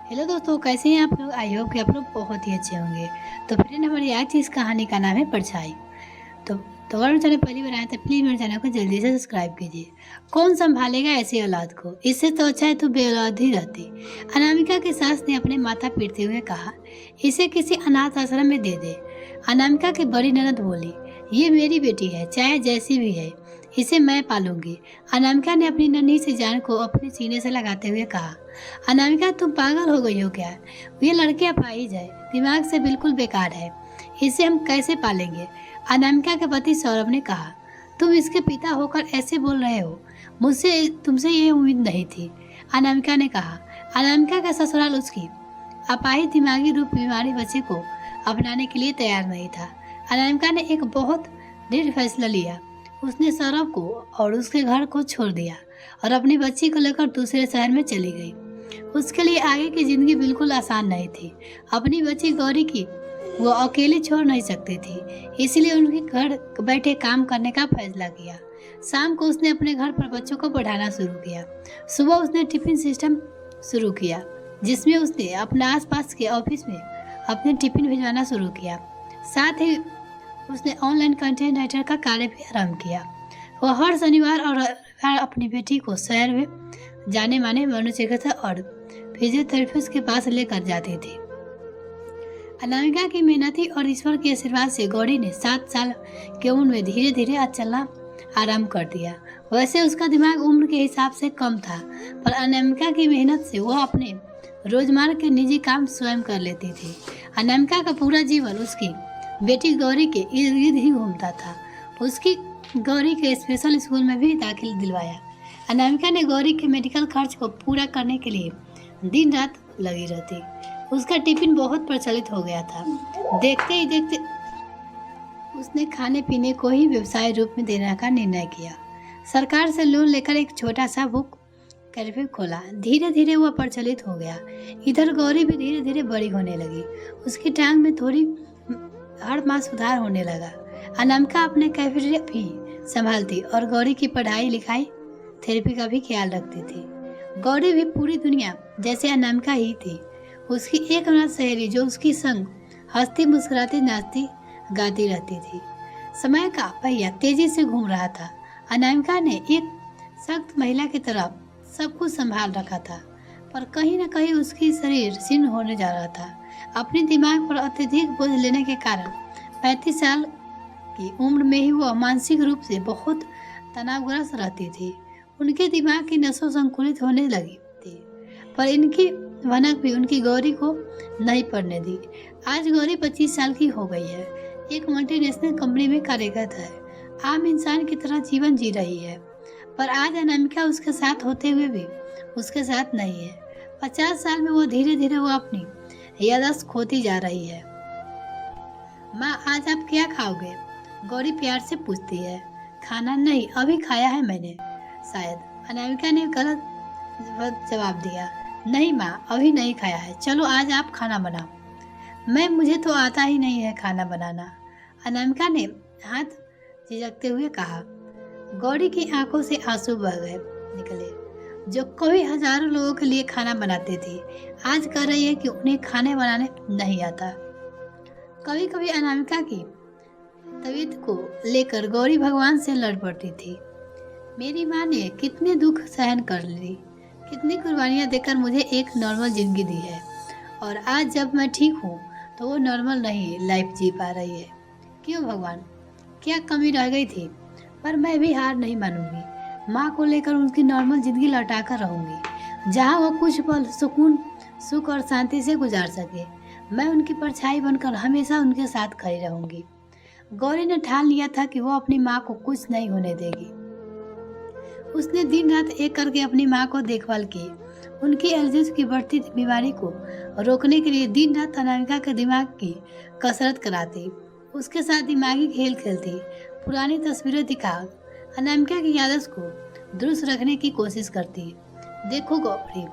Hello दोस्तों, कैसे हैं आप लोग। आई होप कि आप लोग बहुत ही अच्छे होंगे। तो फ्रेंड, हमारी आज की इस कहानी का नाम है परछाई। तो तो अगर चैनल पहली बार आए तो प्लीज़ मेरे चैनल को जल्दी से सब्सक्राइब कीजिए। कौन संभालेगा ऐसी औलाद को, इससे तो अच्छा है तो बेऔलाद ही रहती। अनामिका की सास ने अपने माथा पीटते हुए कहा, इसे किसी अनाथ आश्रम में दे दे। अनामिका की बड़ी ननद बोली, ये मेरी बेटी है, चाहे जैसी भी है, इसे मैं पालूंगी। अनामिका ने अपनी नन्ही सी जान को अपने सीने से लगाते हुए कहा, अनामिका तुम पागल हो गई हो क्या। ये लड़की अपाहिज है, दिमाग से बिल्कुल बेकार है, इसे हम कैसे पालेंगे। अनामिका के पति सौरभ ने कहा, तुम इसके पिता होकर ऐसे बोल रहे हो, मुझसे तुमसे ये उम्मीद नहीं थी। अनामिका ने कहा। अनामिका का ससुराल उसकी अपाहिज दिमागी रूप बीमारी बच्चे को अपनाने के लिए तैयार नहीं था। अनामिका ने एक बहुत दृढ़ फैसला लिया। उसने सौरभ को और उसके घर को छोड़ दिया और अपनी बच्ची को लेकर दूसरे शहर में चली गई। उसके लिए आगे की जिंदगी बिल्कुल आसान नहीं थी। अपनी बच्ची गौरी की वो अकेली छोड़ नहीं सकती थी, इसलिए उनके घर बैठे काम करने का फैसला किया। शाम को उसने अपने घर पर बच्चों को पढ़ाना शुरू किया। सुबह उसने टिफिन सिस्टम शुरू किया, जिसमें उसने अपने आसपास के ऑफिस में अपने टिफिन भिजवाना शुरू किया। साथ ही उसने ऑनलाइन कंटेंट राइटर का कार्य भी आरम्भ किया। वह हर शनिवार और रविवार अपनी बेटी को शहर में जाने माने मनोचिकित्सक और फिजियोथेरेपिस्ट के पास लेकर जाती थी। अनामिका की मेहनती और ईश्वर के आशीर्वाद से गौरी ने 7 साल के उम्र में धीरे धीरे आज चलना आरम्भ कर दिया। वैसे उसका दिमाग उम्र के हिसाब से कम था, पर अनामिका की मेहनत से वह अपने रोजमर्रा के निजी काम स्वयं कर लेती थी। अनामिका का पूरा जीवन उसकी बेटी गौरी के इर्द गिर्द ही घूमता था। उसकी गौरी के स्पेशल स्कूल में भी दाखिल दिलवाया। अनामिका ने गौरी के मेडिकल खर्च को पूरा करने के लिए दिन रात लगी रहती। उसका टिफिन बहुत प्रचलित हो गया था। देखते ही देखते उसने खाने पीने को ही व्यवसाय रूप में देने का निर्णय किया। सरकार से लोन लेकर एक छोटा सा बुक कैफे खोला। धीरे धीरे वह प्रचलित हो गया। इधर गौरी भी धीरे धीरे बड़ी होने लगी। उसकी टांग में थोड़ी हर माह सुधार होने लगा। अनामिका अपने कैफेटेरिया भी संभालती और गौरी की पढ़ाई लिखाई थेरेपी का भी ख्याल रखती थी। गौरी भी पूरी दुनिया जैसे अनामिका ही थी। उसकी एक अनाथ सहेली जो उसकी संग हंसती मुस्कुराती नाचती गाती रहती थी। समय का पहिया तेजी से घूम रहा था। अनामिका ने एक सख्त महिला की तरह सब कुछ संभाल रखा था, पर कहीं न कहीं उसकी शरीर क्षीण होने जा रहा था। अपने दिमाग पर अत्यधिक बोझ लेने के कारण 35 साल की उम्र में ही वह मानसिक रूप से बहुत तनावग्रस्त रहती थी। उनके दिमाग की नसों संकुलित होने लगी थी, पर इनकी भनक भी उनकी गौरी को नहीं पड़ने दी। आज गौरी 25 साल की हो गई है, एक मल्टीनेशनल कंपनी में कार्यरत है, आम इंसान की तरह जीवन जी रही है। पर आज अनामिका उसके साथ होते हुए भी उसके साथ नहीं है। 50 साल में वो धीरे धीरे वो अपनी याददाश्त खोती जा रही है। माँ, आज आप क्या खाओगे? गौरी प्यार से पूछती है। खाना नहीं, अभी खाया है मैंने। शायद अनामिका ने गलत जवाब दिया। नहीं माँ, अभी नहीं खाया है, चलो आज आप खाना बनाओ। मुझे तो आता ही नहीं है खाना बनाना, अनामिका ने हाथ झिझकते हुए कहा। गौरी की आंखों से आंसू बह गए निकले। जो कभी हजारों लोगों के लिए खाना बनाती थी, आज कह रही है कि उन्हें खाने बनाने नहीं आता। कभी कभी अनामिका की तबीयत को लेकर गौरी भगवान से लड़ पड़ती थी। मेरी माँ ने कितने दुख सहन कर ली, कितनी कुर्बानियाँ देकर मुझे एक नॉर्मल जिंदगी दी है, और आज जब मैं ठीक हूँ तो वो नॉर्मल नहीं लाइफ जी पा रही है। क्यों भगवान, क्या कमी रह गई थी? पर मैं भी हार नहीं मानूंगी। माँ को लेकर उनकी नॉर्मल जिंदगी लौटा कर रहूंगी, जहाँ वो कुछ पल सुकून, सुख और शांति से गुजार सके। मैं उनकी परछाई बनकर हमेशा उनके साथ खड़ी रहूंगी। गौरी ने ठान लिया था कि वो अपनी माँ को कुछ नहीं होने देगी। उसने दिन रात एक करके अपनी माँ को देखभाल की। उनकी एल्जिस की बढ़ती बीमारी को रोकने के लिए दिन रात अनामिका के दिमाग की कसरत कराती, उसके साथ दिमागी खेल खेलती, पुरानी तस्वीरें दिखा अनामिका की याददाश्त को दुरुस्त रखने की कोशिश करती। देखो गौरी,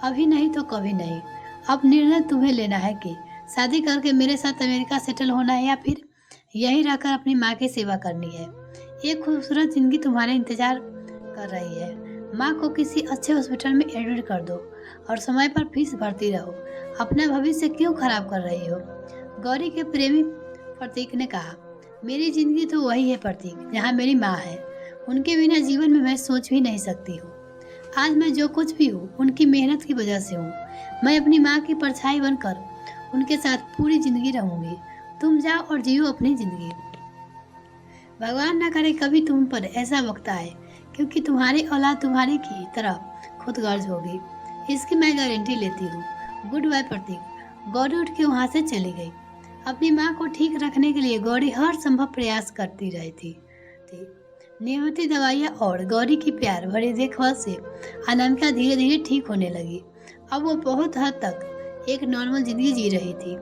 अभी नहीं तो कभी नहीं। अब निर्णय तुम्हें लेना है कि शादी करके मेरे साथ अमेरिका सेटल होना है या फिर यहीं रहकर अपनी माँ की सेवा करनी है। एक खूबसूरत जिंदगी तुम्हारे इंतजार कर रही है। माँ को किसी अच्छे हॉस्पिटल में एडमिट कर दो। और समय पर फीस भरती रहो। अपना भविष्य क्यों खराब कर रही हो? गौरी के प्रेमी प्रतीक ने कहा, मेरी जिंदगी तो वही है प्रतीक, जहाँ मेरी माँ है। उनके बिना जीवन में मैं सोच भी नहीं सकती हूँ। आज मैं जो कुछ भी हूँ उनकी मेहनत की वजह से हूँ। मैं अपनी माँ की परछाई बनकर उनके साथ पूरी जिंदगी रहूंगी। तुम जाओ और जियो अपनी जिंदगी। भगवान ना करे कभी तुम पर ऐसा वक्त आए, क्योंकि तुम्हारी औलाद तुम्हारी की तरह खुदगर्ज होगी, इसकी मैं गारंटी लेती हूँ। गुड बाय प्रतीक। गौरी उठ के वहाँ से चली गई। अपनी माँ को ठीक रखने के लिए गौरी हर संभव प्रयास करती रही थी। नियमित दवाइयाँ और गौरी की प्यार भरी देखभाल से अनामिका धीरे धीरे ठीक होने लगी। अब वो बहुत हद तक एक नॉर्मल जिंदगी जी रही थी।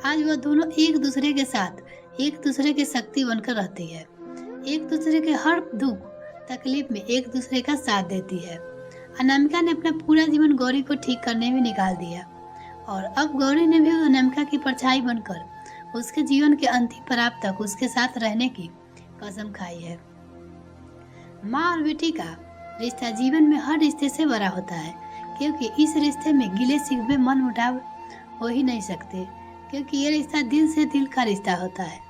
आज वो दोनों एक दूसरे के साथ एक दूसरे की शक्ति बनकर रहती है। एक दूसरे के हर दुख तकलीफ में एक दूसरे का साथ देती है। अनामिका ने अपना पूरा जीवन गौरी को ठीक करने में निकाल दिया और अब गौरी ने भी अनामिका की परछाई बनकर उसके जीवन के अंतिम पड़ाव तक उसके साथ रहने की कसम खाई है। माँ और बेटी का रिश्ता जीवन में हर रिश्ते से बड़ा होता है, क्योंकि इस रिश्ते में गिले शिकवे मन मुटाव हो ही नहीं सकते, क्योंकि ये रिश्ता दिल से दिल का रिश्ता होता है।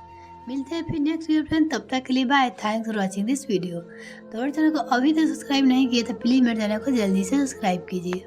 मिलते हैं फिर नेक्स्ट वीडियो फ्रेंड, तब तक के लिए bye. Thanks for watching this video. तो अगर चैनल को अभी तक सब्सक्राइब नहीं किए तो प्लीज मेरे चैनल को जल्दी से सब्सक्राइब कीजिए।